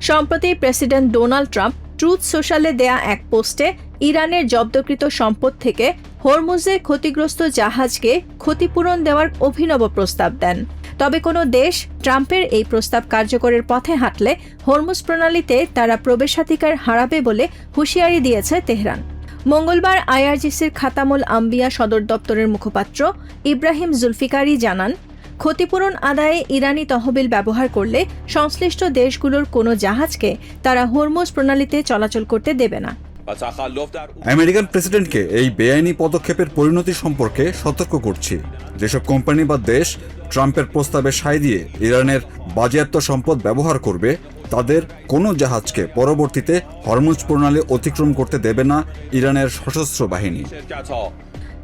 সম্প্রতি president Donald Trump truth সোশ্যালে দেয়া এক পোস্টে ইরানের জব্দকৃত সম্পদ থেকে হরমুজে ক্ষতিগ্রস্ত জাহাজকে ক্ষতিপূরণ দেওয়ার অভিনব প্রস্তাব দেন। তবে কোনো দেশ ট্রাম্পের এই প্রস্তাব কার্যকরের পথে হাঁটলে হরমুজ প্রণালীতে তারা প্রবেশাধিকার হারাবে বলে হুঁশিয়ারি দিয়েছে তেহরান। মঙ্গলবার আইআরজিসির খাতামুল আম্বিয়া সদর দপ্তরের মুখপাত্র ইব্রাহিম জুলফিকারি জানান, ক্ষতিপূরণ আদায়ে ইরানি তহবিল ব্যবহার করলে সংশ্লিষ্ট দেশগুলোর কোনো জাহাজকে তারা হরমুজ প্রণালীতে চলাচল করতে দেবে না। আমেরিকান প্রেসিডেন্টকে এই বেআইনি পদক্ষেপের পরিণতি সম্পর্কে সতর্ক করছি। যেসব কোম্পানি বা দেশ ট্রাম্পের প্রস্তাবে সায় দিয়ে ইরানের বাজেয়াপ্ত সম্পদ ব্যবহার করবে, তাদের কোনো জাহাজকে পরবর্তীতে হরমুজ প্রণালী অতিক্রম করতে দেবে না ইরানের সশস্ত্র বাহিনী।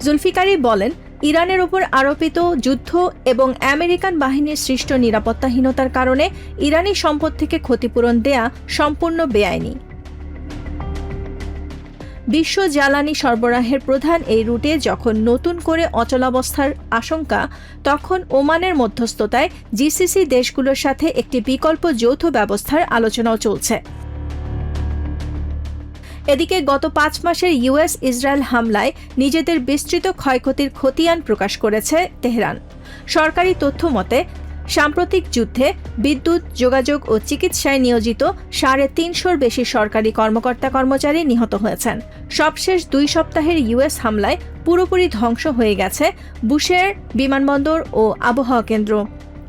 জুলফিকারি বলেন, ইরানের উপর আরোপিত যুদ্ধ এবং আমেরিকান বাহিনীর সৃষ্ট নিরাপত্তাহীনতার কারণে ইরানি সম্পদ থেকে ক্ষতিপূরণ দেয়া সম্পূর্ণ বেআইনি। বিশ্ব জ্বালানি সরবরাহের প্রধান এই রুটে যখন নতুন করে অচলাবস্থার আশঙ্কা, তখন ওমানের মধ্যস্থতায় জিসিসি দেশগুলোর সাথে একটি বিকল্প যৌথ ব্যবস্থার আলোচনাও চলছে। এদিকে গত 5 মাসের ইসরায়েল হামলায় নিজেদের বিস্তৃত ক্ষয়ক্ষতির খতিয়ান প্রকাশ করেছে তেহরান। সরকারি তথ্য মতে সাম্প্রতিক যুদ্ধে বিদ্যুৎ, যোগাযোগ ও চিকিৎসায় নিয়োজিত 350-র বেশি সরকারি কর্মকর্তা-কর্মচারী নিহত হয়েছেন। সবশেষ 2 সপ্তাহের হামলায় পুরোপুরি ধ্বংস হয়ে গেছে বুশের বিমানবন্দর ও আবহাওয়া কেন্দ্র।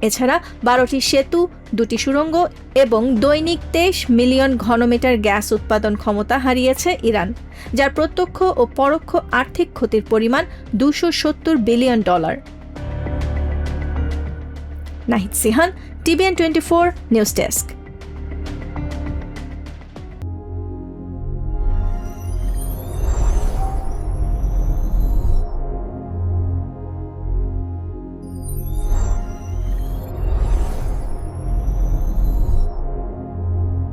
এছাড়া 12টি সেতু, 2টি সুড়ঙ্গ এবং দৈনিক 23 মিলিয়ন ঘনমিটার গ্যাস উৎপাদন ক্ষমতা হারিয়েছে ইরান, যার প্রত্যক্ষ ও পরোক্ষ আর্থিক ক্ষতির পরিমাণ $270 billion. Nahid Sihan, TVN24 news desk.